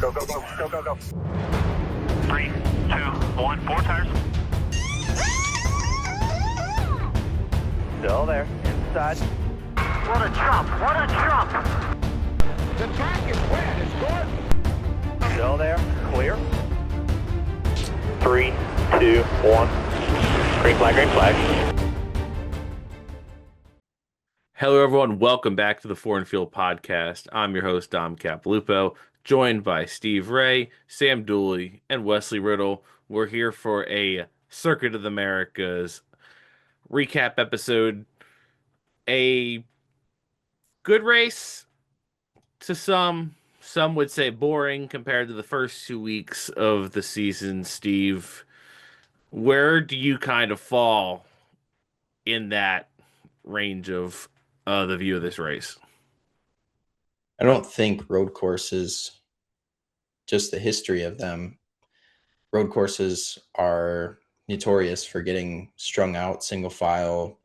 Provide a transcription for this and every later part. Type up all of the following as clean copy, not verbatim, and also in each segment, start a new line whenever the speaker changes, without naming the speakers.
Go, go, go, go, go, go.
3, 2, 1, 4 tires.
Still there, inside.
What a jump, what a jump.
The track is wet, it's good.
Still there, clear.
3, 2, 1. Green flag, green flag.
Hello, everyone. Welcome back to the Foreign Field Podcast. I'm your host, Dom Capilupo, joined by Steve Ray, Sam Dooley, and Wesley Riddle. We're here for a Circuit of the Americas recap episode. A good race to some would say boring compared to the first 2 weeks of the season. Steve, where do you kind of fall in that range of the view of this race?
I don't think road courses, just the history of them, road courses are notorious for getting strung out, single file,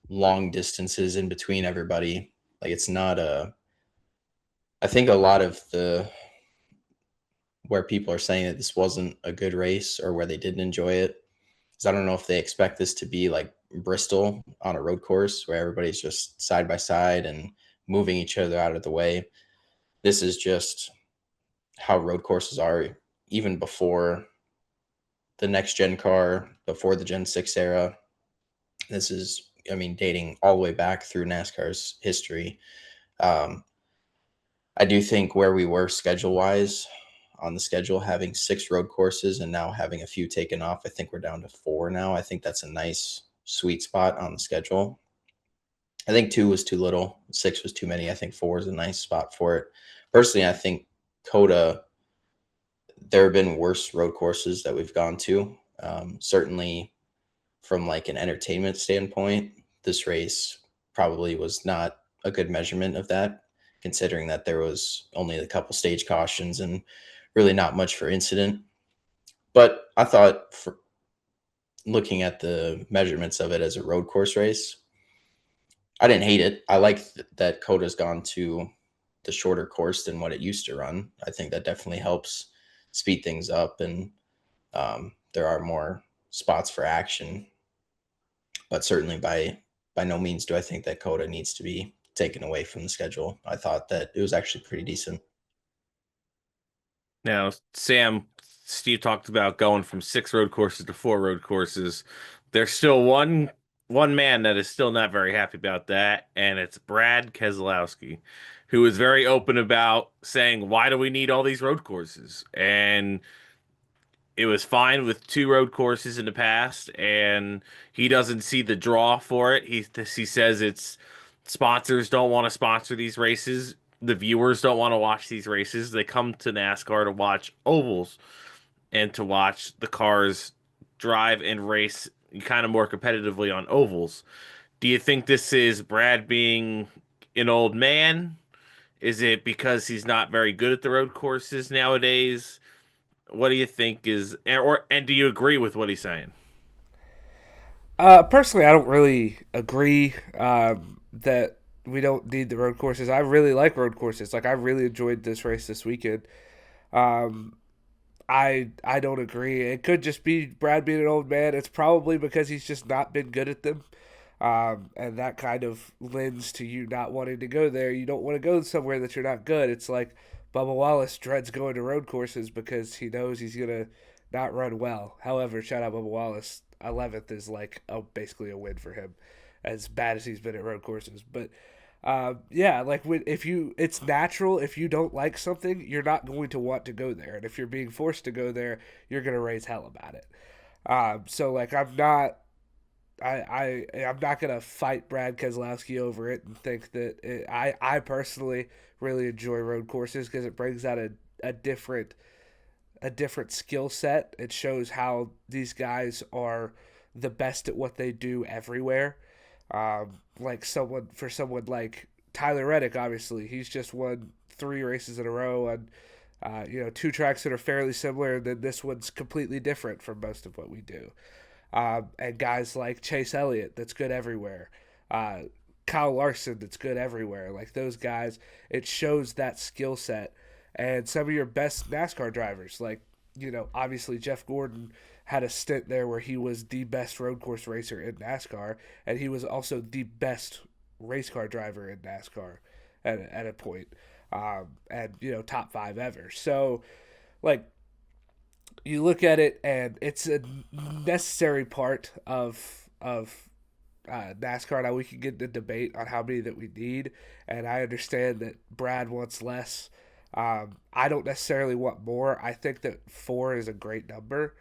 long distances in between everybody. Like, it's not I think a lot of where people are saying that this wasn't a good race or where they didn't enjoy it is I don't know if they expect this to be like Bristol on a road course where everybody's just side by side and moving each other out of the way. This is just how road courses are even before the next gen car, before the Gen 6 era. This is, dating all the way back through NASCAR's history. I do think where we were schedule-wise on the schedule, having 6 road courses and now having a few taken off, I think we're down to 4 now. I think that's a nice sweet spot on the schedule. I think 2 was too little. 6 was too many. I think 4 is a nice spot for it. Personally, I think COTA, there have been worse road courses that we've gone to. Certainly from like an entertainment standpoint, this race probably was not a good measurement of that, considering that there was only a couple stage cautions and really not much for incident. But I thought, for looking at the measurements of it as a road course race, I didn't hate it. I like that COTA's gone to the shorter course than what it used to run. I think that definitely helps speed things up, and there are more spots for action. But certainly by no means do I think that COTA needs to be taken away from the schedule. I thought that it was actually pretty decent.
Now, Sam, Steve talked about going from 6 road courses to 4 road courses. There's still one man that is still not very happy about that, and it's Brad Keselowski, who is very open about saying, why do we need all these road courses? And it was fine with 2 road courses in the past, and he doesn't see the draw for it. He says it's sponsors don't want to sponsor these races. The viewers don't want to watch these races. They come to NASCAR to watch ovals and to watch the cars drive and race kind of more competitively on ovals. Do you think this is Brad being an old man? Is it because he's not very good at the road courses nowadays? What do you think and do you agree with what he's saying?
Personally, I don't really agree that we don't need the road courses. I really like road courses. Like, I really enjoyed this race this weekend. I don't agree. It could just be Brad being an old man. It's probably because he's just not been good at them. And that kind of lends to you not wanting to go there. You don't want to go somewhere that you're not good. It's like Bubba Wallace dreads going to road courses because he knows he's going to not run well. However, shout out Bubba Wallace. 11th is like basically a win for him, as bad as he's been at road courses. But it's natural. If you don't like something, you're not going to want to go there. And if you're being forced to go there, you're going to raise hell about it. So like, I'm not going to fight Brad Keselowski over it and think that I personally really enjoy road courses because it brings out a different skill set. It shows how these guys are the best at what they do everywhere. Someone like Tyler Reddick, obviously, he's just won 3 races in a row on 2 tracks that are fairly similar, and then this one's completely different from most of what we do. And guys like Chase Elliott, that's good everywhere. Kyle Larson, that's good everywhere. Like, those guys, it shows that skill set. and some of your best NASCAR drivers, like, obviously Jeff Gordon had a stint there where he was the best road course racer in NASCAR, and he was also the best race car driver in NASCAR at a point, and top 5 ever. So, like, you look at it, and it's a necessary part of NASCAR. Now we can get into debate on how many that we need, and I understand that Brad wants less. I don't necessarily want more. I think that 4 is a great number.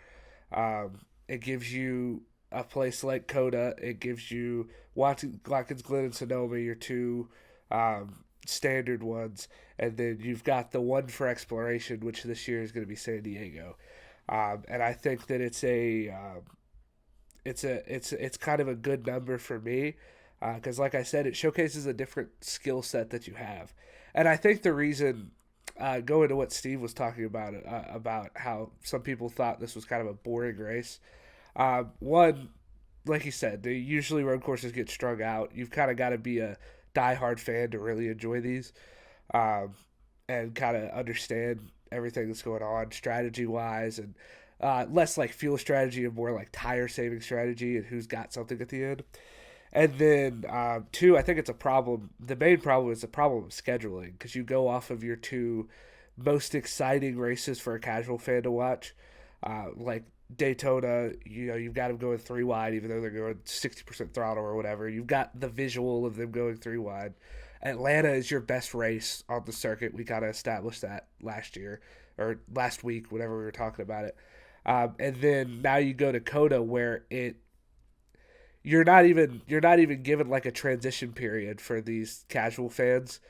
It gives you a place like COTA. It gives you Watkins Glen and Sonoma, your 2 standard ones, and then you've got the one for exploration, which this year is going to be San Diego. And I think that it's kind of a good number for me, because like I said, it showcases a different skill set that you have. And I think the reason, going to what Steve was talking about how some people thought this was kind of a boring race, one, like you said, they usually road courses get strung out. You've kind of got to be a diehard fan to really enjoy these, and kind of understand everything that's going on strategy wise, and less like fuel strategy and more like tire saving strategy and who's got something at the end. And then 2, I think it's a problem. The main problem is the problem of scheduling, because you go off of your 2 most exciting races for a casual fan to watch, like Daytona. You've got them going 3 wide, even though they're going 60% throttle or whatever. You've got the visual of them going 3 wide. Atlanta is your best race on the circuit. We kind of established that last year or last week, whenever we were talking about it. And then now you go to COTA, where you're not even given like a transition period for these casual fans,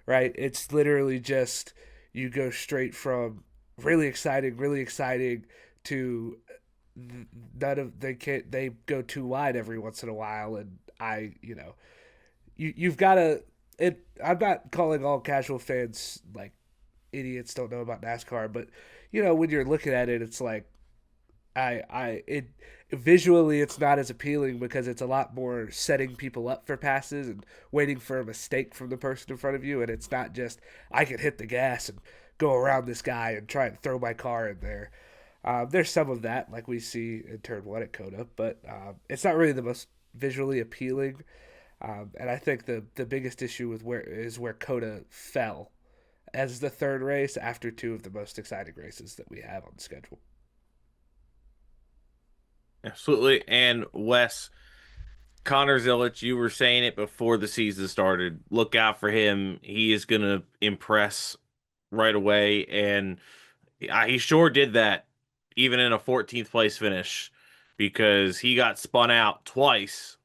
right? It's literally just you go straight from really exciting to none of they go too wide every once in a while, and you've got to. I'm not calling all casual fans like idiots, don't know about NASCAR, but when you're looking at it, it's like it visually it's not as appealing, because it's a lot more setting people up for passes and waiting for a mistake from the person in front of you, and it's not just I can hit the gas and go around this guy and try and throw my car in there. There's some of that, like we see in turn 1 at COTA, but it's not really the most visually appealing. And I think the biggest issue with where COTA fell as the 3rd race after 2 of the most exciting races that we have on the schedule.
Absolutely. And Wes, Connor Zilisch, you were saying it before the season started. Look out for him. He is going to impress right away. And he sure did that, even in a 14th place finish, because he got spun out twice.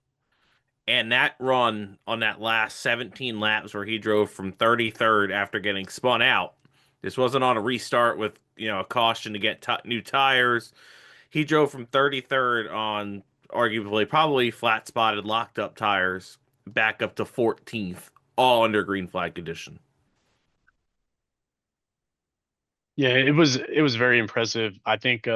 And that run on that last 17 laps where he drove from 33rd after getting spun out, this wasn't on a restart with, a caution to get new tires. He drove from 33rd on arguably probably flat spotted, locked up tires back up to 14th, all under green flag condition.
Yeah, it was very impressive. I think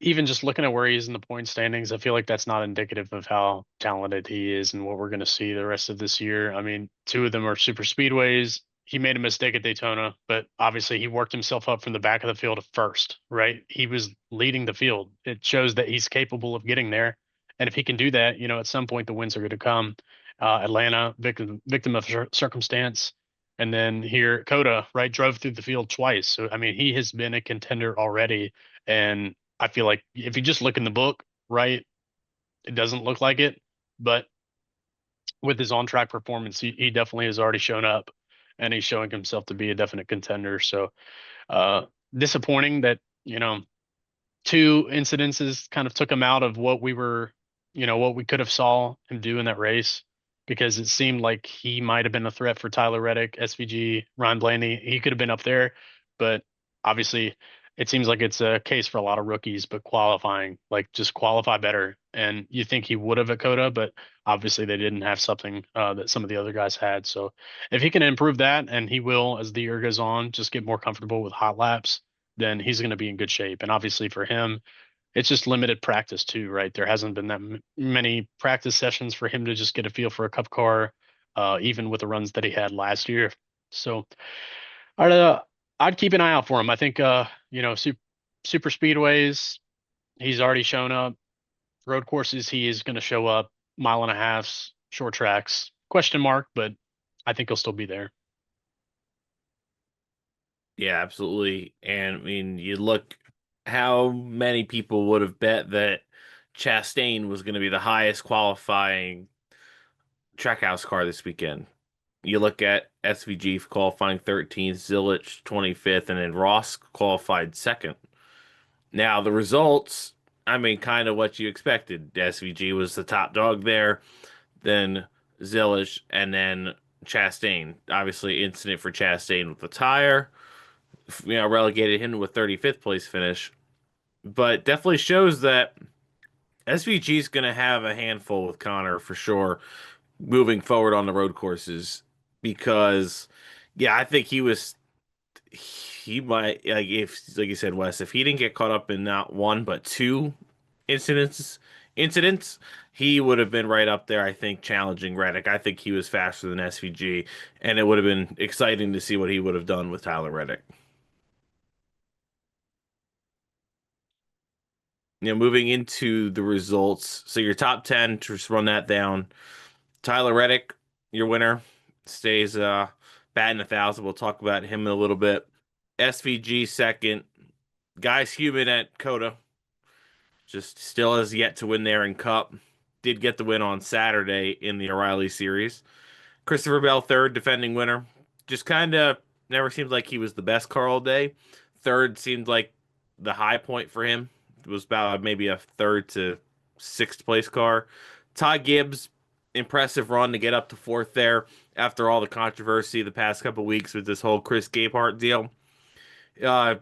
even just looking at where he is in the point standings, I feel like that's not indicative of how talented he is and what we're going to see the rest of this year. I mean, 2 of them are super speedways. He made a mistake at Daytona, but obviously he worked himself up from the back of the field at first, right? He was leading the field. It shows that he's capable of getting there. And if he can do that, at some point the wins are going to come. Atlanta, victim of circumstance. And then here, COTA, right, drove through the field twice. So, I mean, he has been a contender already. And I feel like if you just look in the book, right, it doesn't look like it. But with his on-track performance, he definitely has already shown up, and he's showing himself to be a definite contender. So disappointing that, 2 incidences kind of took him out of what we could have saw him do in that race, because it seemed like he might have been a threat for Tyler Reddick, SVG, Ryan Blaney. He could have been up there, but obviously it seems like it's a case for a lot of rookies, but qualifying, like just qualify better. And you think he would have at COTA, but obviously they didn't have something that some of the other guys had. So if he can improve that, and he will as the year goes on, just get more comfortable with hot laps, then he's going to be in good shape. And obviously for him, it's just limited practice too, right? There hasn't been that many practice sessions for him to just get a feel for a cup car, even with the runs that he had last year. So I'd keep an eye out for him. I think, super speedways, he's already shown up. Road courses, he is going to show up. Mile and a halfs, short tracks, question mark, but I think he'll still be there.
Yeah, absolutely. And I mean, you look how many people would have bet that Chastain was going to be the highest qualifying Trackhouse car this weekend. You look at SVG qualifying 13th, Zilisch 25th, and then Ross qualified second. Now, the results, I mean, kind of what you expected. SVG was the top dog there, then Zilisch, and then Chastain. Obviously, incident for Chastain with the tire, relegated him to a 35th place finish. But definitely shows that SVG is going to have a handful with Connor for sure moving forward on the road courses because, yeah, I think he might, like, if, like you said, Wes, if he didn't get caught up in not one but two incidents, he would have been right up there, I think, challenging Reddick. I think he was faster than SVG, and it would have been exciting to see what he would have done with Tyler Reddick. Moving into the results. So your top 10, to just run that down. Tyler Reddick, your winner, stays batting 1,000. We'll talk about him in a little bit. SVG second. Guys Human at COTA. Just still has yet to win there in Cup. Did get the win on Saturday in the O'Reilly Series. Christopher Bell third, defending winner. Just kind of never seemed like he was the best car all day. Third seemed like the high point for him. It was about maybe a third to sixth place car. Ty Gibbs, impressive run to get up to fourth there after all the controversy the past couple weeks with this whole Chris Gabehart deal.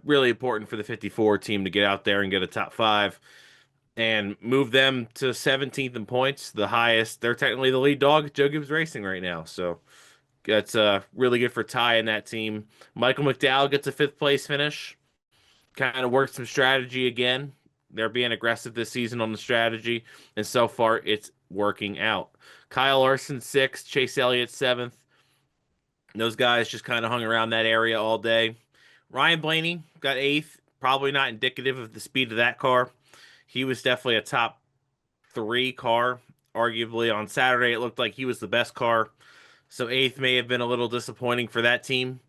Really important for the 54 team to get out there and get a top five and move them to 17th in points, the highest. They're technically the lead dog at Joe Gibbs Racing right now, so that's really good for Ty and that team. Michael McDowell gets a fifth place finish. Kind of worked some strategy again. They're being aggressive this season on the strategy, and so far it's working out. Kyle Larson sixth, Chase Elliott seventh. Those guys just kind of hung around that area all day. Ryan Blaney got eighth. Probably not indicative of the speed of that car. He was definitely a top three car. Arguably on Saturday, it looked like he was the best car. So eighth may have been a little disappointing for that team.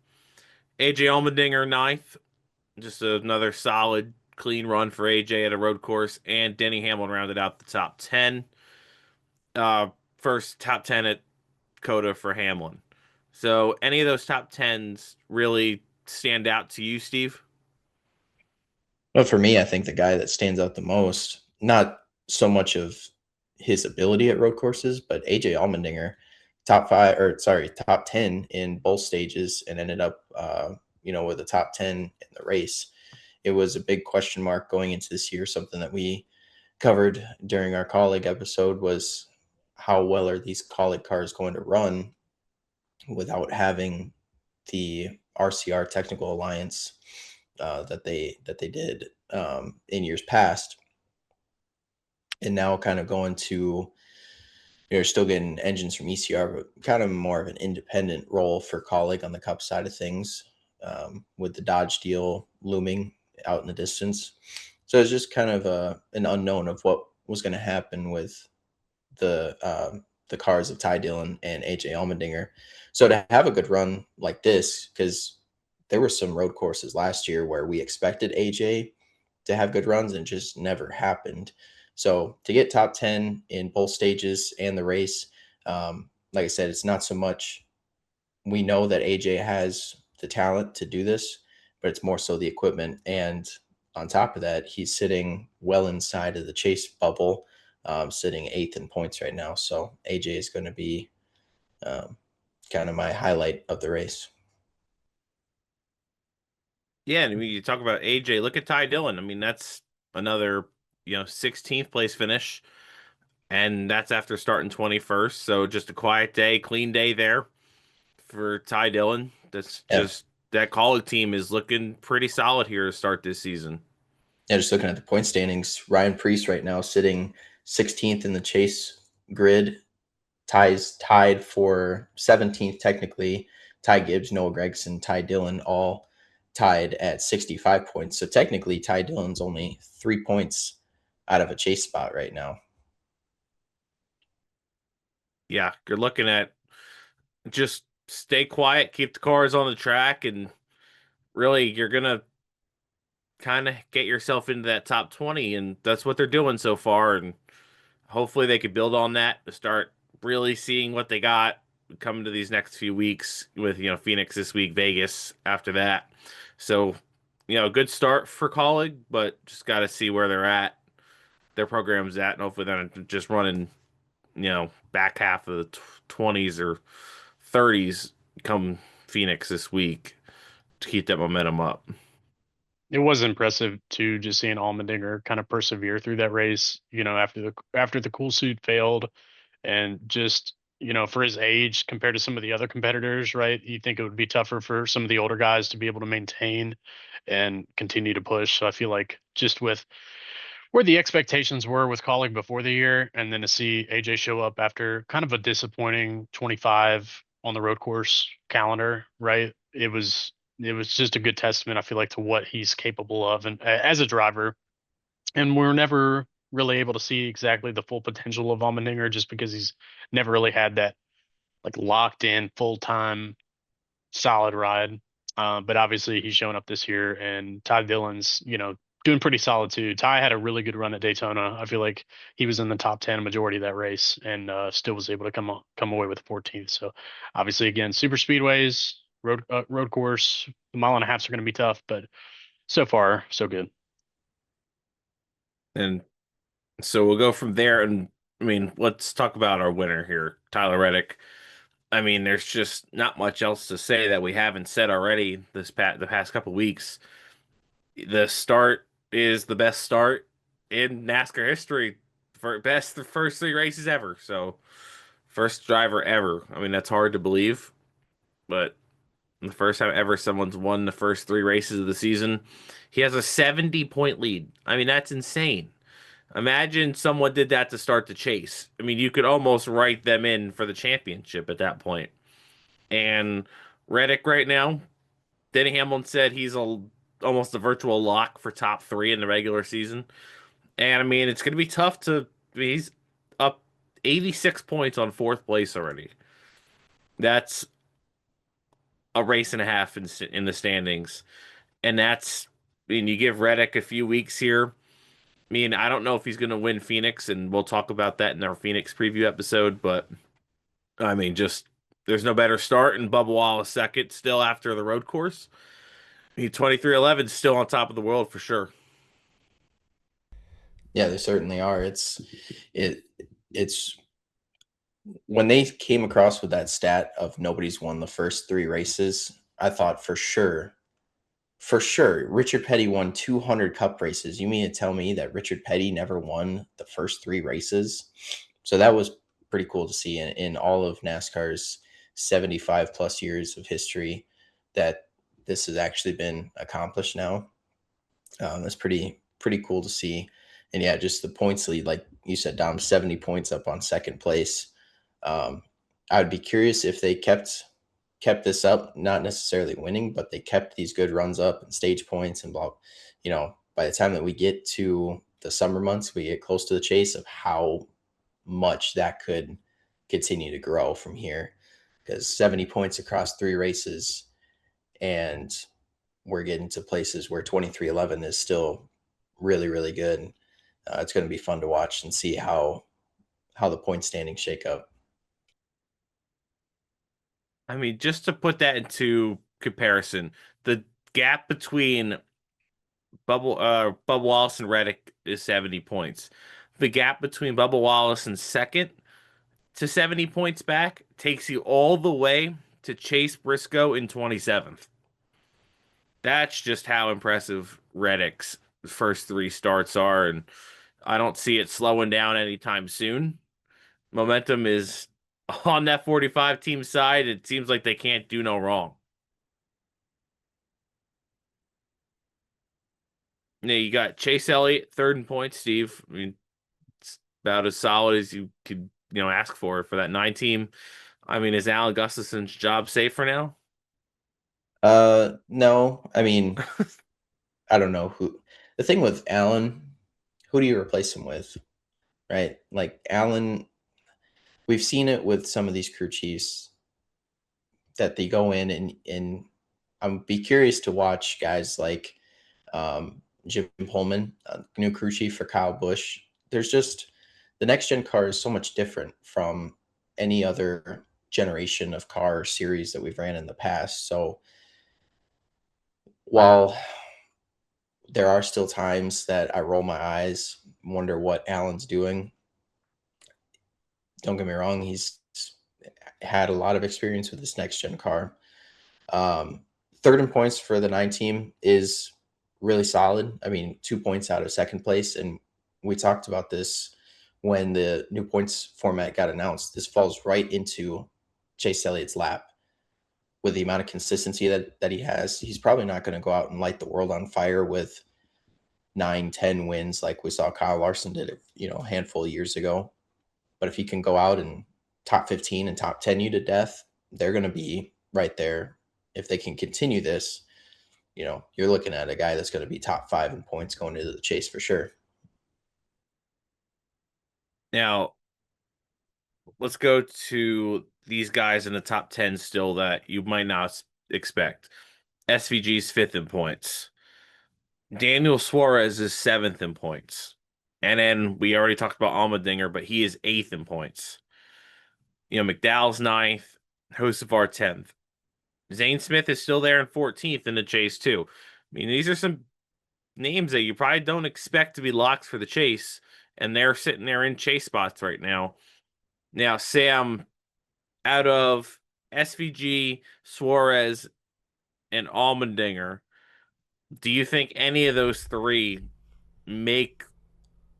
AJ Allmendinger ninth. Just another solid, clean run for AJ at a road course. And Denny Hamlin rounded out the top 10. First top 10 at COTA for Hamlin. So any of those top 10s really stand out to you, Steve?
Well, for me, I think the guy that stands out the most, not so much of his ability at road courses, but AJ Allmendinger, top 10 in both stages and ended up, with a top 10 in the race. It was a big question mark going into this year. Something that we covered during our colleague episode was how well are these colleague cars going to run without having the RCR Technical Alliance that they did in years past, and now kind of going to still getting engines from ECR, but kind of more of an independent role for colleague on the Cup side of things, with the Dodge deal looming out in the distance. So it's just kind of an unknown of what was going to happen with the cars of Ty Dillon and AJ Allmendinger. So to have a good run like this, because there were some road courses last year where we expected AJ to have good runs and just never happened. So to get top 10 in both stages and the race, like I said, it's not so much we know that AJ has the talent to do this, but it's more so the equipment. And on top of that, he's sitting well inside of the chase bubble, sitting eighth in points right now. So AJ is going to be kind of my highlight of the race.
Yeah, and I mean, you talk about AJ. Look at Ty Dillon. I mean, that's another 16th place finish, and that's after starting 21st. So just a quiet day, clean day there for Ty Dillon. That's just that colleague team is looking pretty solid here to start this season.
Yeah, just looking at the point standings, Ryan Preece right now sitting 16th in the chase grid. Ty's tied for 17th technically. Ty Gibbs, Noah Gregson, Ty Dillon all tied at 65 points. So technically, Ty Dillon's only 3 points out of a chase spot right now.
Yeah, you're looking at just stay quiet, keep the cars on the track, and really you're gonna kind of get yourself into that top 20, and that's what they're doing so far. And hopefully they could build on that to start really seeing what they got coming to these next few weeks with, Phoenix this week, Vegas after that. So, good start for Colleague, but just got to see where they're at, their program's at, and hopefully they're just running, back half of the 20s or 30s come Phoenix this week to keep that momentum up.
It was impressive to just seeing Allmendinger kind of persevere through that race, after the cool suit failed, and just, for his age compared to some of the other competitors, right? You think it would be tougher for some of the older guys to be able to maintain and continue to push. So I feel like just with where the expectations were with Colleague before the year, and then to see AJ show up after kind of a disappointing 25 on the road course calendar, right? It was just a good testament, I feel like, to what he's capable of, and as a driver. And we're never really able to see exactly the full potential of Allmendinger, just because he's never really had that like locked in full time solid ride. But obviously he's showing up this year, and Ty Dillon's, doing pretty solid too. Ty had a really good run at Daytona. I feel like he was in the top 10 majority of that race, and still was able to come away with 14th. So obviously, again, super speedways, road course, the mile and a halfs are going to be tough, but so far so good.
And so we'll go from there. And I mean, let's talk about our winner here, Tyler Reddick. I mean, there's just not much else to say that we haven't said already the past couple weeks. The start is the best start in NASCAR history for the first three races ever. So first driver ever. I mean, that's hard to believe, but the first time ever someone's won the first three races of the season. He has a 70-point lead. I mean, that's insane. Imagine someone did that to start the chase. I mean, you could almost write them in for the championship at that point. And Reddick right now, Denny Hamlin said he's almost a virtual lock for top three in the regular season. And I mean, it's going to be tough he's up 86 points on fourth place already. That's a race and a half in the standings. And I mean, you give Reddick a few weeks here. I mean, I don't know if he's going to win Phoenix, and we'll talk about that in our Phoenix preview episode, but I mean, just there's no better start, and Bubba Wallace second still after the road course. He 23-11 still on top of the world for sure.
Yeah, they certainly are. It's when they came across with that stat of nobody's won the first three races, I thought for sure, Richard Petty won 200 cup races. You mean to tell me that Richard Petty never won the first three races? So that was pretty cool to see in all of NASCAR's 75 plus years of history that this has actually been accomplished now. That's pretty cool to see. And yeah, just the points lead, like you said, Dom, 70 points up on second place. I would be curious if they kept this up, not necessarily winning, but they kept these good runs up and stage points and blah. By the time that we get to the summer months, we get close to the chase of how much that could continue to grow from here, because 70 points across three races, and we're getting to places where 23-11 is still really, really good. It's going to be fun to watch and see how the point standings shake up.
I mean, just to put that into comparison, the gap between Bubba Wallace and Reddick is 70 points. The gap between Bubba Wallace and second to 70 points back takes you all the way to Chase Briscoe in 27th. That's just how impressive Reddick's first three starts are, and I don't see it slowing down anytime soon. Momentum is on that 45 team side. It seems like they can't do no wrong. Yeah, you got Chase Elliott third in points, Steve. I mean, it's about as solid as you could, ask for that 9 team. I mean, is Alan Gustafson's job safe for now?
No, I mean, I don't know who. The thing with Allen, who do you replace him with, right? Like Allen, we've seen it with some of these crew chiefs that they go in and I'm be curious to watch guys like Jim Pullman, new crew chief for Kyle Busch. There's just the next gen car is so much different from any other generation of car series that we've ran in the past. So while there are still times that I roll my eyes, wonder what Allen's doing. Don't get me wrong, he's had a lot of experience with this next gen car. Third in points for the 9 team is really solid. I mean, 2 points out of second place. And we talked about this when the new points format got announced. This falls right into Chase Elliott's lap with the amount of consistency that he has. He's probably not going to go out and light the world on fire with 9-10 wins like we saw Kyle Larson did, a handful of years ago. But if he can go out and top 15 and top 10 you to death, they're going to be right there. If they can continue this, you're looking at a guy that's going to be top 5 in points going into the chase for sure.
Now, let's go to these guys in the top 10 still that you might not expect. SVG's 5th in points. Daniel Suarez is 7th in points. And then we already talked about Allmendinger, but he is 8th in points. McDowell's 9th, Hocevar 10th. Zane Smith is still there in 14th in the chase, too. I mean, these are some names that you probably don't expect to be locks for the chase, and they're sitting there in chase spots right now. Now, Sam, out of SVG, Suarez, and Allmendinger, do you think any of those three make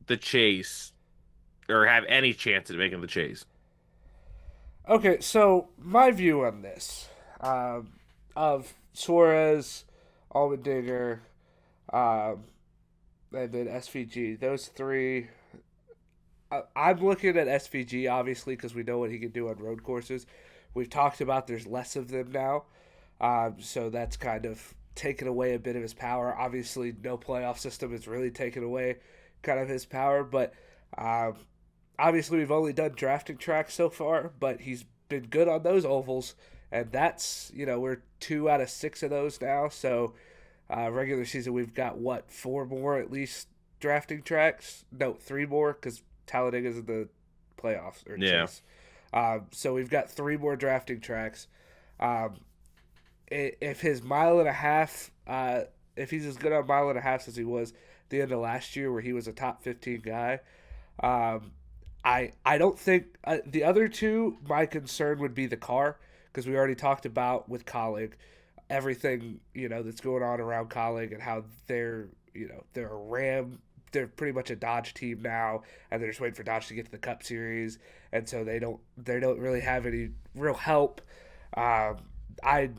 the chase or have any chance at making the chase?
Okay, so my view on this of Suarez, Allmendinger, and then SVG, those three. I'm looking at SVG obviously because we know what he can do on road courses. We've talked about there's less of them now, so that's kind of taken away a bit of his power. Obviously, no playoff system has really taken away kind of his power, but obviously we've only done drafting tracks so far, but he's been good on those ovals, and that's we're 2 out of 6 of those now. So regular season we've got 4 more at least drafting tracks? No, 3 more because Talladega's in the playoffs or chase. So we've got 3 more drafting tracks. If his mile and a half, if he's as good on mile and a half as he was the end of last year, where he was a top 15 guy, I don't think the other two. My concern would be the car because we already talked about with Colleague everything that's going on around Colleague and how they're they're a Ram. They're pretty much a Dodge team now, and they're just waiting for Dodge to get to the Cup Series, and so they don't really have any real help. I'm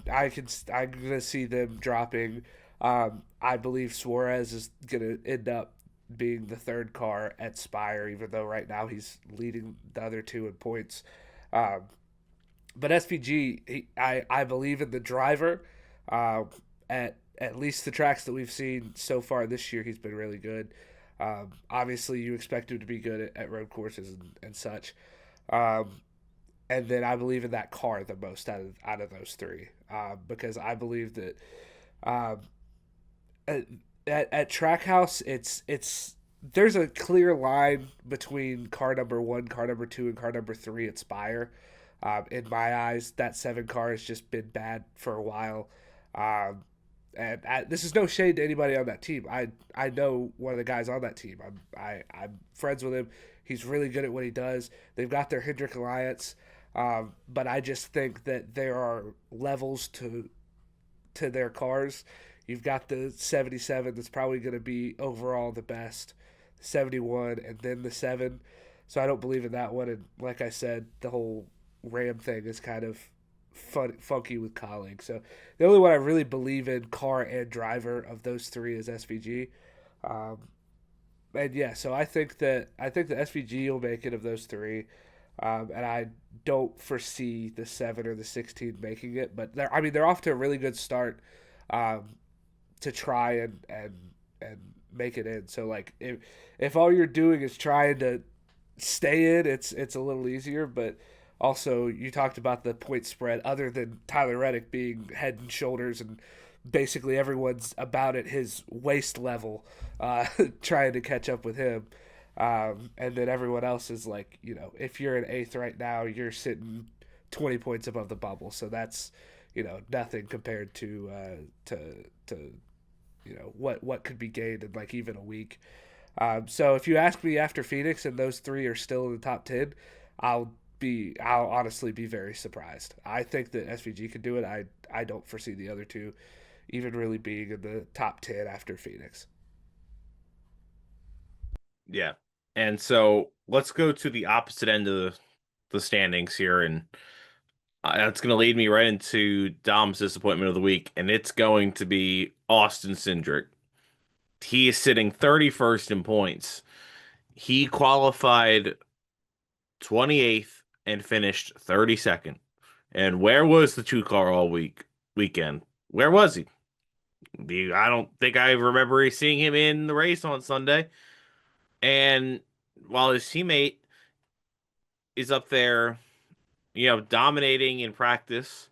gonna see them dropping. I believe Suarez is gonna end up being the 3rd car at Spire, even though right now he's leading the other 2 in points. But SVG, I believe in the driver. At least the tracks that we've seen so far this year, he's been really good. Obviously, you expect him to be good at road courses and such. And then I believe in that car the most out of those 3 because I believe that at Trackhouse, it's there's a clear line between car number 1, car number 2, and car number 3 at Spire. In my eyes, that 7 car has just been bad for a while. And this is no shade to anybody on that team. I know one of the guys on that team. I'm friends with him. He's really good at what he does. They've got their Hendrick Alliance, but I just think that there are levels to their cars. You've got the 77 that's probably going to be overall the best, 71, and then the 7. So I don't believe in that one. And like I said, the whole Ram thing is kind of funky with Colleague. So the only one I really believe in, car and driver, of those 3 is SVG. And yeah, so I think the SVG will make it of those 3. And I don't foresee the 7 or the 16 making it. But they're off to a really good start to try and make it in. So like if all you're doing is trying to stay in, it's a little easier. But also, you talked about the point spread. Other than Tyler Reddick being head and shoulders, and basically everyone's about at his waist level, trying to catch up with him. And then everyone else is like, if you're in eighth right now, you're sitting 20 points above the bubble. So that's, nothing compared to what could be gained in like even a week. So if you ask me after Phoenix and those three are still in the top 10, I'll honestly be very surprised. I think that SVG could do it. I don't foresee the other two even really being in the top 10 after Phoenix.
Yeah. And so let's go to the opposite end of the standings here. And that's going to lead me right into Dom's disappointment of the week. And it's going to be Austin Cindric. He is sitting 31st in points. He qualified 28th and finished 32nd. And where was the two-car all weekend? Where was he? I don't think I remember seeing him in the race on Sunday. And while his teammate is up there, dominating in practice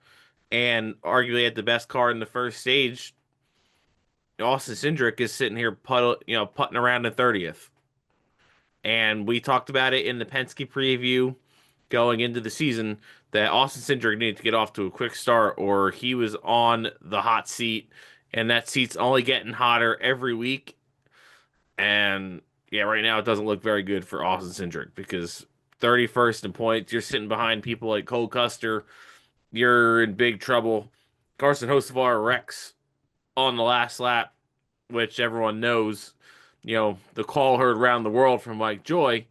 and arguably had the best car in the first stage, Austin Cindric is sitting here putting around in 30th. And we talked about it in the Penske preview going into the season that Austin Cindric needed to get off to a quick start or he was on the hot seat, and that seat's only getting hotter every week. And yeah, right now it doesn't look very good for Austin Cindric because 31st in points, you're sitting behind people like Cole Custer, you're in big trouble. Carson Hocevar wrecks on the last lap, which everyone knows, the call heard around the world from Mike Joy,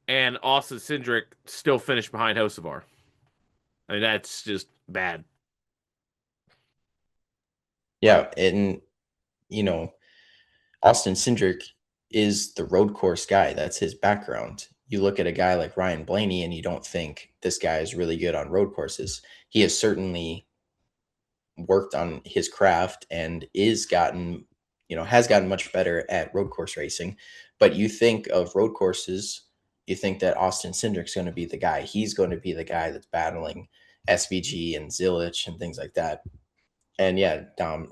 and Austin Cindric still finished behind Hocevar. I mean, that's just bad.
Yeah, and Austin Cindric is the road course guy. That's his background. You look at a guy like Ryan Blaney and you don't think this guy is really good on road courses. He has certainly worked on his craft and has gotten much better at road course racing. But you think of road courses, you think that Austin Cindric's going to be the guy. He's going to be the guy that's battling SVG and Zilisch and things like that. And yeah, Dom,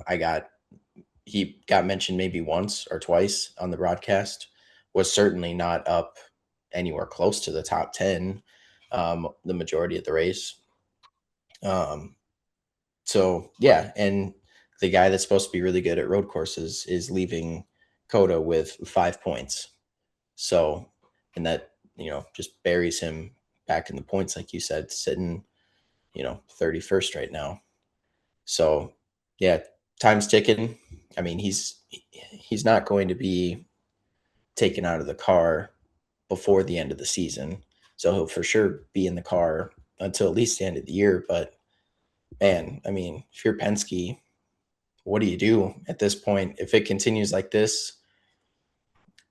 he got mentioned maybe once or twice on the broadcast, was certainly not up anywhere close to the top 10 the majority of the race. So yeah, and the guy that's supposed to be really good at road courses is leaving COTA with 5 points. So, and that, just buries him back in the points, like you said, sitting, 31st right now. So yeah, time's ticking. I mean, he's not going to be taken out of the car before the end of the season. So he'll for sure be in the car until at least the end of the year. But man, I mean, if you're Penske, what do you do at this point? If it continues like this,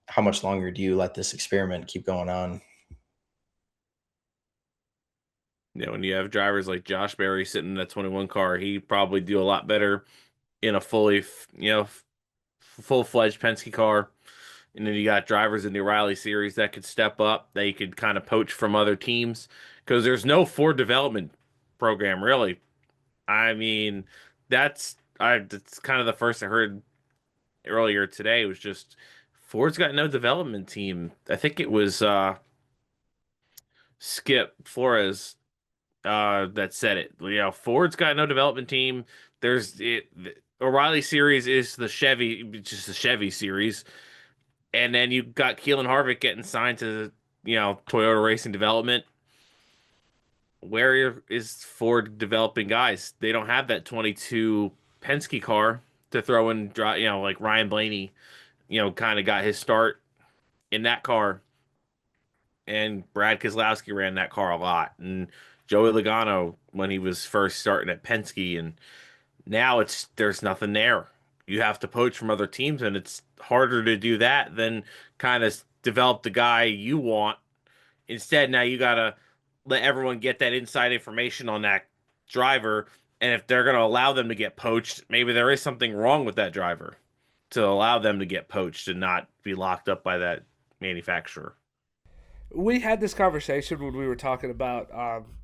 how much longer do you let this experiment keep going on?
When you have drivers like Josh Berry sitting in that 21 car, he'd probably do a lot better in a fully, full-fledged Penske car. And then you got drivers in the O'Reilly series that could step up. They could kind of poach from other teams because there's no Ford development program, really. I mean, that's kind of the first I heard earlier today was just Ford's got no development team. I think it was Skip Flores that said it. Ford's got no development team. The O'Reilly series is just the Chevy series. And then you got Keelan Harvick getting signed to, Toyota Racing Development. Where is Ford developing guys? They don't have that 22 Penske car to throw in, like Ryan Blaney, kind of got his start in that car. And Brad Keselowski ran that car a lot. And Joey Logano when he was first starting at Penske. And now there's nothing there. You have to poach from other teams, and it's harder to do that than kind of develop the guy you want. Instead, now you gotta let everyone get that inside information on that driver. And if they're going to allow them to get poached, maybe there is something wrong with that driver to allow them to get poached and not be locked up by that manufacturer.
We had this conversation when we were talking about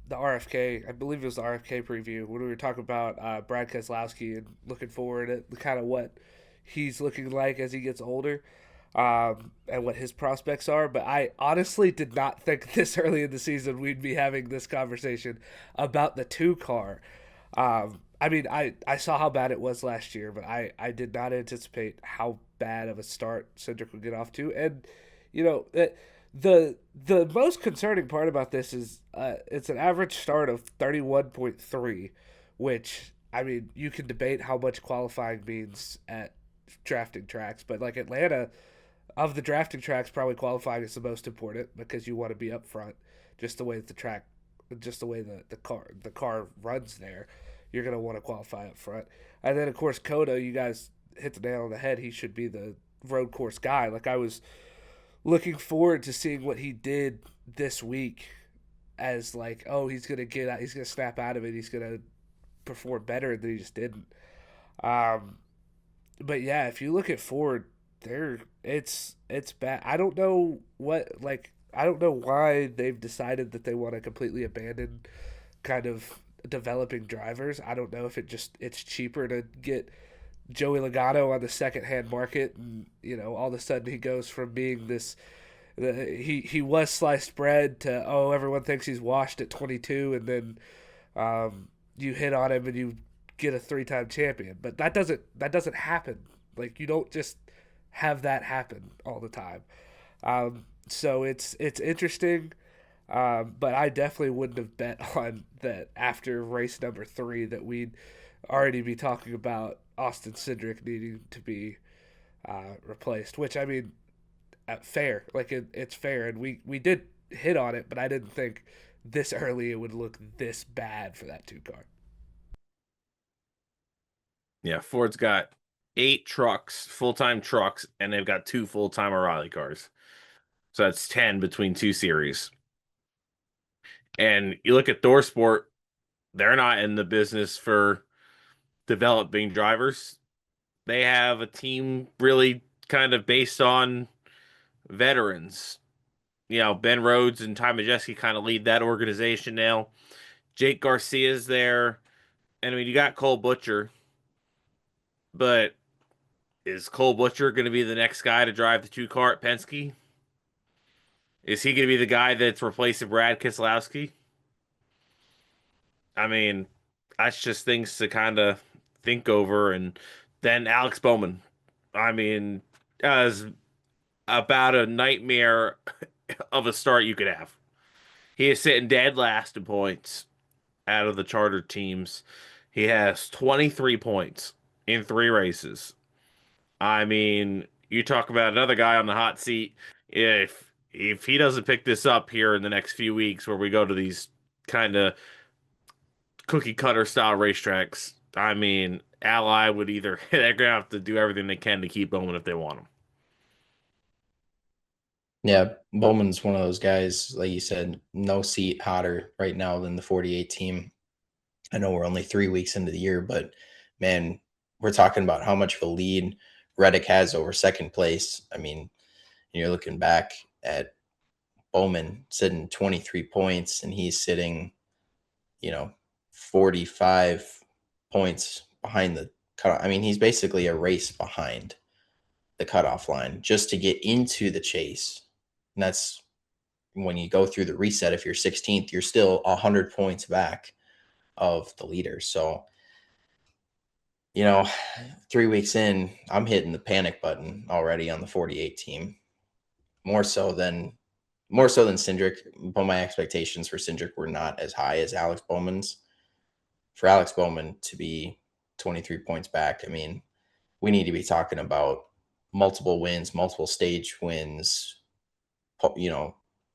the RFK. I believe it was the RFK preview when we were talking about Brad Keselowski and looking forward at kind of what he's looking like as he gets older, and what his prospects are. But I honestly did not think this early in the season we'd be having this conversation about the 2 car. I mean, I saw how bad it was last year, but I did not anticipate how bad of a start Cindric would get off to. And, you know, the most concerning part about this is it's an average start of 31.3, which, I mean, you can debate how much qualifying means at drafting tracks, but like Atlanta, of the drafting tracks, probably qualifying is the most important because you want to be up front, just the way that the track, just the way the car runs there. You're going to want to qualify up front. And then, of course, COTA, you guys hit the nail on the head. He should be the road course guy. Like, I was looking forward to seeing what he did this week as, like, oh, he's going to snap out of it. He's going to perform better than he just didn't. But, yeah, if you look at Ford, it's bad. I don't know why they've decided that they want to completely abandon kind of developing drivers. I don't know if it's cheaper to get Joey Logano on the secondhand market, and all of a sudden he goes from being this he was sliced bread to everyone thinks he's washed at 22, and then you hit on him and you get a 3-time champion. But that doesn't happen. Like, you don't just have that happen all the time. So it's interesting. But I definitely wouldn't have bet on that after race number 3 that we'd already be talking about Austin Cindric needing to be replaced, which, I mean, fair. Like, it's fair. And we did hit on it, but I didn't think this early it would look this bad for that 2 car.
Yeah, Ford's got 8 trucks, full-time trucks, and they've got 2 full-time O'Reilly cars. So that's 10 between 2 series. And you look at ThorSport, they're not in the business for developing drivers. They have a team really kind of based on veterans. Ben Rhodes and Ty Majeski kind of lead that organization now. Jake Garcia's there. And I mean, you got Cole Butcher. But is Cole Butcher going to be the next guy to drive the 2 car at Penske? Is he going to be the guy that's replacing Brad Keselowski? I mean, that's just things to kind of think over. And then Alex Bowman. I mean, as about a nightmare of a start you could have. He is sitting dead last in points out of the charter teams. He has 23 points in 3 races. I mean, you talk about another guy on the hot seat. If he doesn't pick this up here in the next few weeks, where we go to these kind of cookie cutter style racetracks, I mean, Ally would either they're gonna have to do everything they can to keep Bowman if they want him.
Yeah, Bowman's one of those guys, like you said, no seat hotter right now than the 48 team. I know we're only 3 weeks into the year, but man, we're talking about how much of a lead Reddick has over second place. I mean, you're looking back at Bowman sitting 23 points, and he's sitting, 45 points behind the cut. I mean, he's basically a race behind the cutoff line just to get into the chase. And that's when you go through the reset. If you're 16th, you're still 100 points back of the leader. So, 3 weeks in, I'm hitting the panic button already on the 48 team. More so than Cindric, but my expectations for Cindric were not as high as Alex Bowman's. For Alex Bowman to be 23 points back, I mean, we need to be talking about multiple wins, multiple stage wins,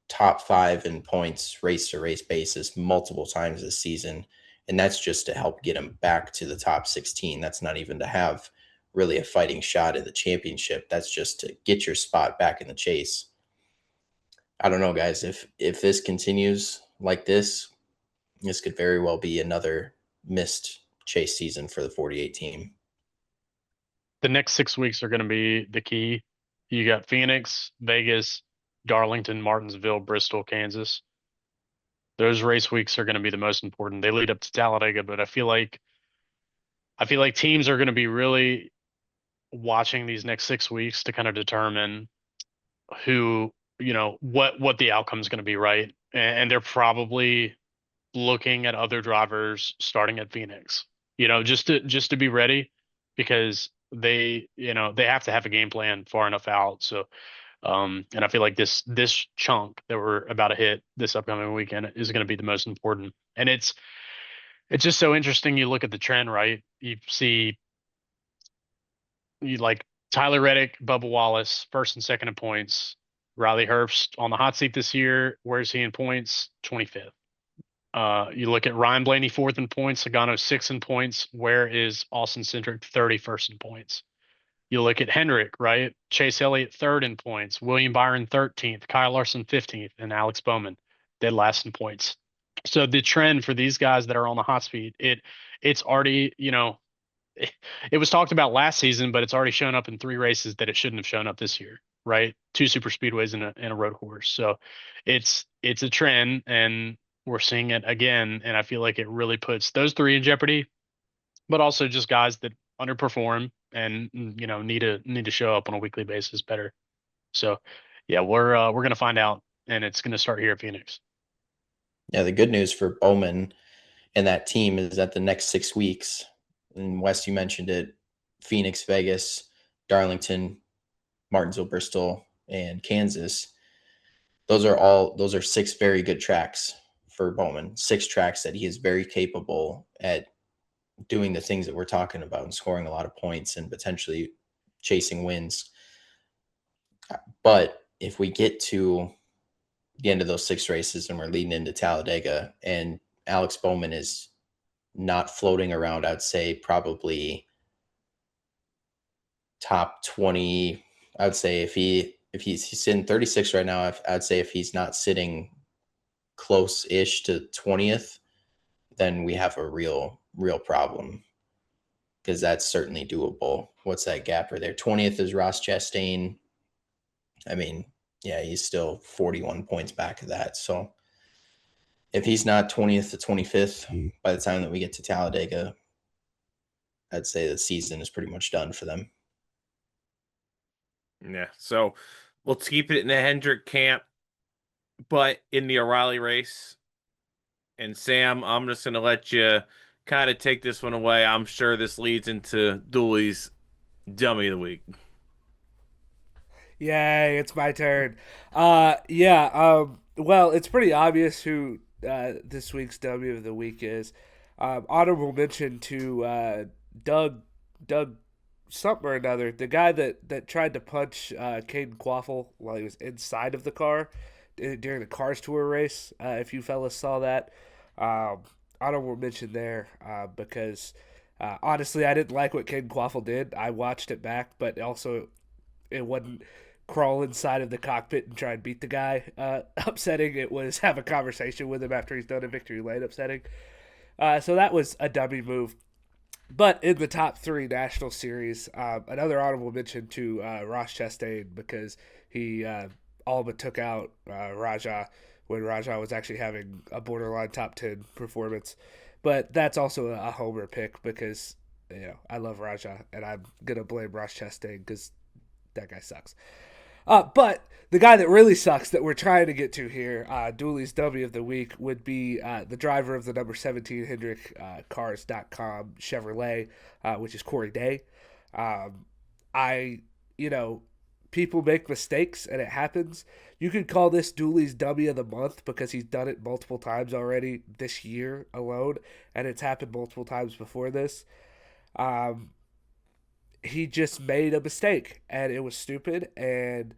top 5 in points, race to race basis multiple times this season. And that's just to help get him back to the top 16. That's not even to have really a fighting shot at the championship. That's just to get your spot back in the chase. I don't know, guys. If this continues, like this could very well be another missed chase season for the 48 team.
The next 6 weeks are going to be the key. You got Phoenix, Vegas, Darlington, Martinsville, Bristol, Kansas. Those race weeks are going to be the most important. They lead up to Talladega, but I feel like teams are going to be really watching these next 6 weeks to kind of determine who, what the outcome is going to be, right? And they're probably looking at other drivers starting at Phoenix, just to be ready, because they have to have a game plan far enough out. So and I feel like this chunk that we're about to hit this upcoming weekend is going to be the most important. And it's just so interesting. You look at the trend, right? You like Tyler Reddick, Bubba Wallace, first and second in points. Riley Herbst on the hot seat this year. Where's he in points? 25th. You look at Ryan Blaney, fourth in points. Logano, sixth in points. Where is Austin Cindric, 31st in points? You look at Hendrick, right? Chase Elliott, third in points. William Byron, 13th. Kyle Larson, 15th. And Alex Bowman, dead last in points. So the trend for these guys that are on the hot seat, it's already, it was talked about last season, but it's already shown up in 3 races that it shouldn't have shown up this year, right? 2 super speedways in a road course. So it's a trend, and we're seeing it again. And I feel like it really puts those 3 in jeopardy, but also just guys that underperform and need to show up on a weekly basis better. So yeah, we're gonna find out, and it's gonna start here at Phoenix.
Yeah, the good news for Bowman and that team is that the next 6 weeks, and Wes, you mentioned it, Phoenix, Vegas, Darlington, Martinsville, Bristol, and Kansas. Those are 6 very good tracks for Bowman. 6 tracks that he is very capable at doing the things that we're talking about and scoring a lot of points and potentially chasing wins. But if we get to the end of those 6 races and we're leading into Talladega and Alex Bowman is not floating around, I'd say probably top 20. I would say if he's sitting 36 right now, I'd say if he's not sitting close-ish to 20th, then we have a real problem, because that's certainly doable. What's that gap right there? 20th is Ross Chastain. I mean, yeah, he's still 41 points back of that. So if he's not 20th to 25th by the time that we get to Talladega, I'd say the season is pretty much done for them.
Yeah, so let's keep it in the Hendrick camp, but in the O'Reilly race. And Sam, I'm just going to let you kind of take this one away. I'm sure this leads into Dooley's Dummy of the Week.
Yay, it's my turn. Well, it's pretty obvious who this week's Dummy of the Week is. Honorable mention to Doug something or another, the guy that tried to punch Caden Quaffle while he was inside of the car during the Cars Tour race. If you fellas saw that, honorable mention there because honestly, I didn't like what Caden Quaffle did. I watched it back, but also it wasn't crawl inside of the cockpit and try and beat the guy upsetting. It was have a conversation with him after he's done a victory lane upsetting. So that was a dummy move. But in the top 3 National Series, another honorable mention to Ross Chastain, because he all but took out Raja when Raja was actually having a borderline top 10 performance. But that's also a homer pick because I love Raja, and I'm going to blame Ross Chastain because that guy sucks. But the guy that really sucks that we're trying to get to here, Dooley's Dummy of the Week, would be the driver of the number 17 Hendrick Cars.com Chevrolet, which is Corey Day. People make mistakes and it happens. You could call this Dooley's Dummy of the Month because he's done it multiple times already this year alone, and it's happened multiple times before this. He just made a mistake, and it was stupid, and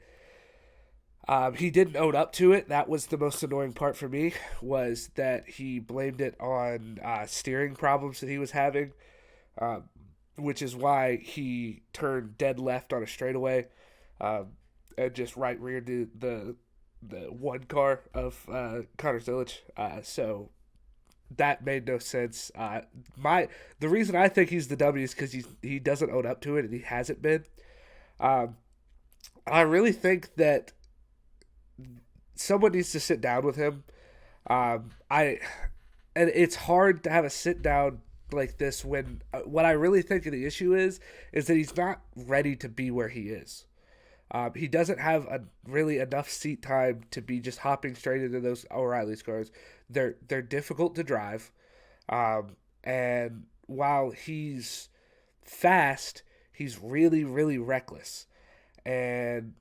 he didn't own up to it. That was the most annoying part for me, was that he blamed it on steering problems that he was having, which is why he turned dead left on a straightaway and just right reared the the one car of Connor Zilisch. So that made no sense. The reason I think he's the W is because he doesn't own up to it and he hasn't been. Um, I really think that someone needs to sit down with him. I and it's hard to have a sit down like this when what I really think the issue is that he's not ready to be where he is. He doesn't have really enough seat time to be just hopping straight into those O'Reilly's cars. They're difficult to drive, and while he's fast, he's really reckless, and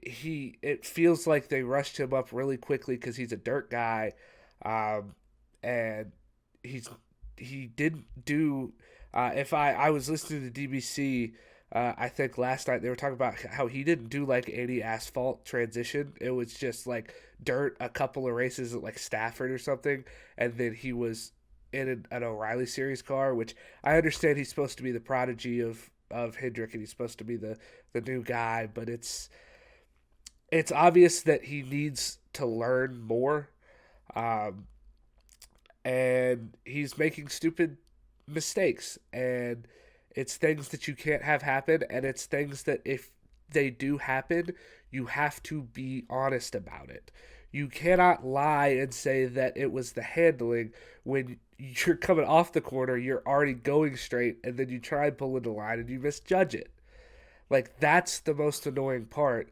it feels like they rushed him up really quickly because he's a dirt guy, and he didn't do. If I was listening to DBC, I think last night they were talking about how he didn't do like any asphalt transition. It was just like dirt, a couple of races at like Stafford or something, and then he was in an O'Reilly Series car, which I understand he's supposed to be the prodigy of Hendrick and he's supposed to be the new guy, but it's obvious that he needs to learn more, um, and he's making stupid mistakes, and it's things that you can't have happen, and it's things that if they do happen, you have to be honest about it. You cannot lie and say that it was the handling when you're coming off the corner, you're already going straight, and then you try and pull in the line and you misjudge it. Like that's the most annoying part,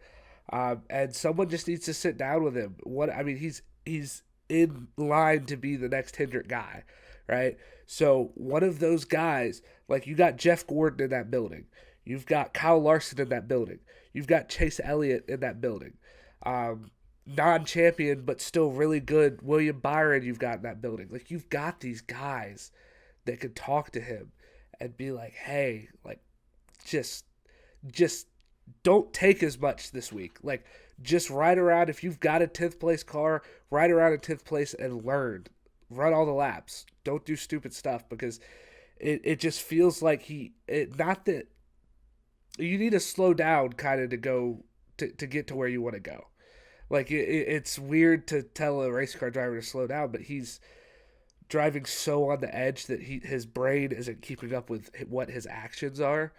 and someone just needs to sit down with him. What I mean, he's in line to be the next Hendrick guy, right? So one of those guys, like you got Jeff Gordon in that building, you've got Kyle Larson in that building, you've got Chase Elliott in that building, non-champion but still really good William Byron you've got in that building. Like you've got these guys that could talk to him and be like, hey, like just just don't take as much this week. Like just ride around if you've got a 10th place car, ride around in 10th place and learn. Run all the laps. Don't do stupid stuff because it just feels like not that you need to slow down kind of to go to get to where you want to go. Like it's weird to tell a race car driver to slow down, but he's driving so on the edge that his brain isn't keeping up with what his actions are.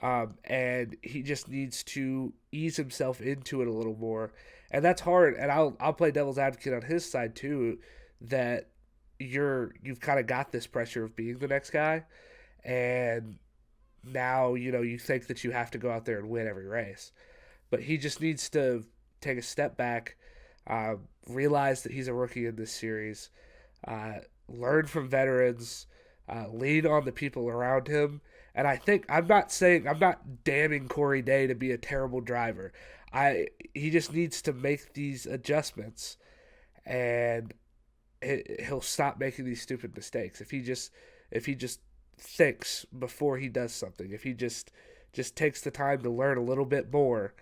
And he just needs to ease himself into it a little more, and that's hard. And I'll play devil's advocate on his side too, that you've kind of got this pressure of being the next guy, and now you think that you have to go out there and win every race, but he just needs to take a step back, realize that he's a rookie in this series, learn from veterans, lean on the people around him. And I think I'm not damning Corey Day to be a terrible driver. He just needs to make these adjustments, and he'll stop making these stupid mistakes. If he just thinks before he does something, if he just takes the time to learn a little bit more,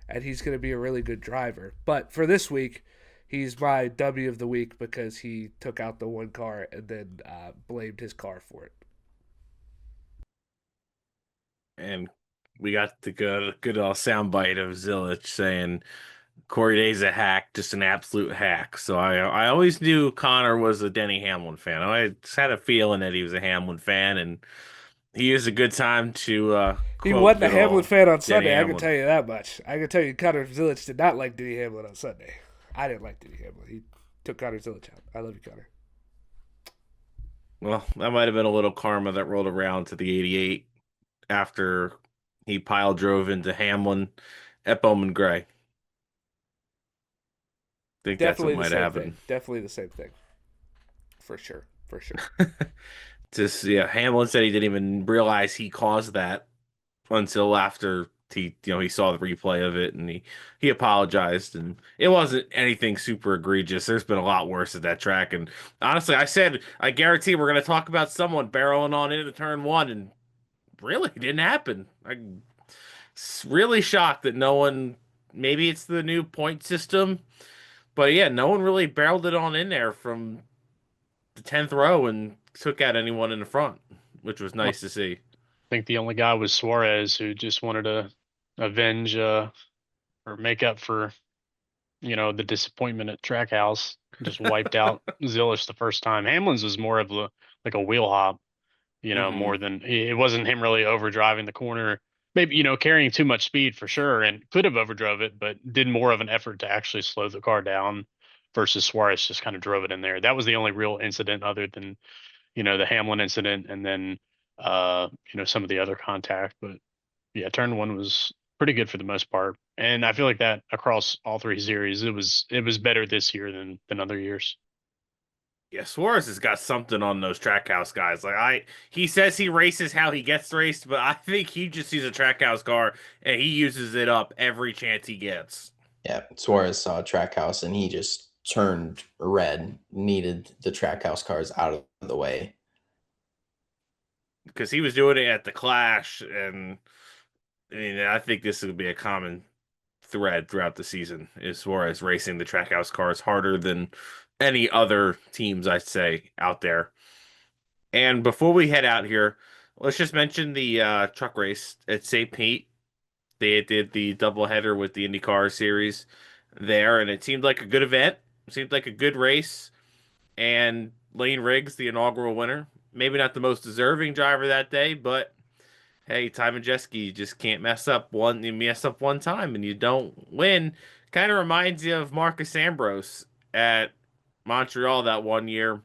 and he's going to be a really good driver. But for this week, he's my W of the week because he took out the one car and then blamed his car for it.
And we got the good old soundbite of Zilisch saying Corey Day's a hack, just an absolute hack. So I always knew Connor was a Denny Hamlin fan. I just had a feeling that he was a Hamlin fan, and he used a good time to
he
quote
wasn't a
good
Hamlin
old
fan on
Denny
Sunday. I
Hamlin.
can tell you that much. I can tell you Connor Zilisch did not like Denny Hamlin on Sunday. I didn't like Denny Hamlin. He took Connor Zilisch out. I love you, Connor.
Well, that might have been a little karma that rolled around to the 88 after he pile drove into Hamlin at Bowman Gray. Think
Definitely
that's
the
what might
same
have
thing.
happened.
Definitely the same thing. For sure.
Just Hamlin said he didn't even realize he caused that until after he saw the replay of it, and he apologized, and it wasn't anything super egregious. There's been a lot worse at that track, and honestly, I guarantee we're gonna talk about someone barreling on into turn one, and really it didn't happen. I'm really shocked that no one. Maybe it's the new point system, but yeah, no one really barreled it on in there from the 10th row and took out anyone in the front, which was nice to see.
I think the only guy was Suarez, who just wanted to avenge or make up for the disappointment at Trackhouse just wiped out Zilisch the first time. Hamlin's was more of like a wheel hop, more than it wasn't him really overdriving the corner. Maybe, carrying too much speed for sure and could have overdrove it, but did more of an effort to actually slow the car down versus Suarez just kind of drove it in there. That was the only real incident other than, the Hamlin incident and then, some of the other contact. But yeah, turn one was pretty good for the most part. And I feel like that across all three series, it was better this year than other years.
Yeah, Suarez has got something on those Trackhouse guys. He says he races how he gets raced, but I think he just sees a Trackhouse car and he uses it up every chance he gets.
Yeah, Suarez saw Trackhouse and he just turned red, needed the Trackhouse cars out of the way.
Because he was doing it at the Clash, and I think this would be a common thread throughout the season as far as racing the Trackhouse cars harder than any other teams, I'd say, out there. And before we head out here, let's just mention the truck race at St. Pete. They did the doubleheader with the IndyCar series there, and it seemed like a good event. It seemed like a good race. And Layne Riggs, the inaugural winner, maybe not the most deserving driver that day, but hey, Ty Majeski just can't mess up one. You mess up one time and you don't win. Kind of reminds you of Marcus Ambrose at Montreal that one year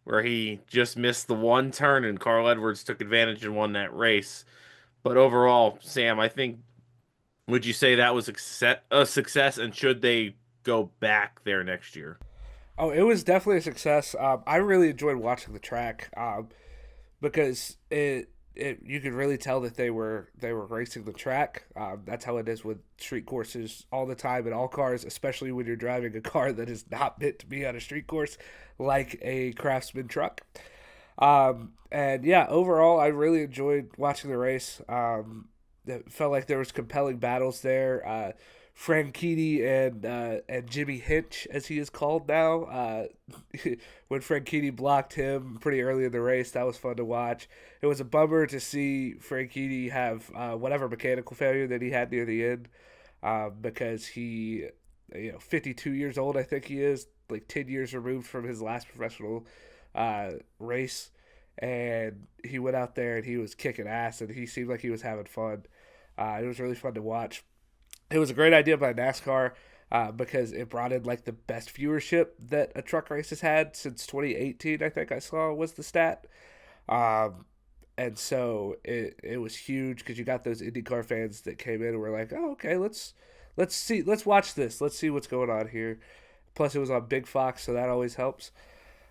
where he just missed the one turn and Carl Edwards took advantage and won that race. But overall, Sam, I think, would you say that was a success, and should they go back there next year?
Oh, it was definitely a success. I really enjoyed watching the track because it you could really tell that they were racing the track. That's how it is with street courses all the time in all cars, especially when you're driving a car that is not meant to be on a street course, like a Craftsman truck. And yeah, overall, I really enjoyed watching the race. It felt like there was compelling battles there. Franchitti and Jimmy Hinch, as he is called now. When Franchitti blocked him pretty early in the race, that was fun to watch. It was a bummer to see Franchitti have whatever mechanical failure that he had near the end, because he, 52 years old, I think he is, like 10 years removed from his last professional race, and he went out there and he was kicking ass, and he seemed like he was having fun. It was really fun to watch. It was a great idea by NASCAR because it brought in like the best viewership that a truck race has had since 2018. I think I saw was the stat, and so it was huge because you got those IndyCar fans that came in and were like, "Oh, okay, let's watch this, let's see what's going on here." Plus, it was on Big Fox, so that always helps.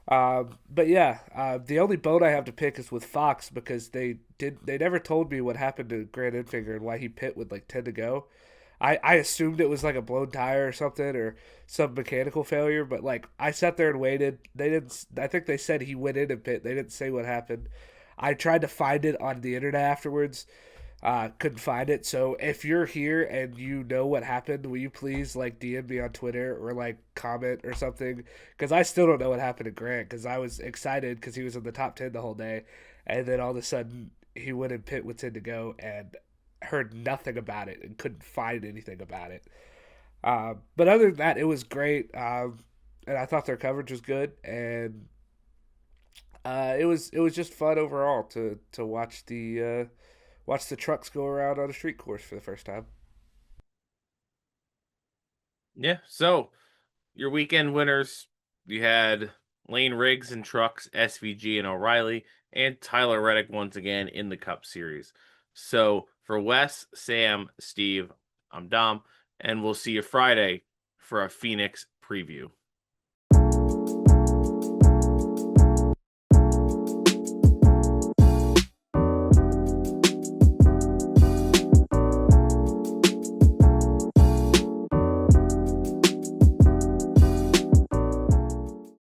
But yeah, the only bone I have to pick is with Fox because they never told me what happened to Grant Enfinger and why he pit with like 10 to go. I assumed it was like a blown tire or something or some mechanical failure, but like I sat there and waited. They didn't. I think they said he went in and pit. They didn't say what happened. I tried to find it on the internet afterwards. Couldn't find it. So if you're here and you know what happened, will you please like DM me on Twitter or like comment or something? Because I still don't know what happened to Grant. Because I was excited because he was in the top 10 the whole day, and then all of a sudden he went in pit with 10 to go and heard nothing about it and couldn't find anything about it. But other than that, it was great, and I thought their coverage was good, and it was just fun overall to watch the trucks go around on a street course for the first time.
Yeah. So your weekend winners, you had Layne Riggs in trucks, SVG and O'Reilly, and Tyler Reddick once again in the Cup Series. So for Wes, Sam, Steve, I'm Dom, and we'll see you Friday for a Phoenix preview.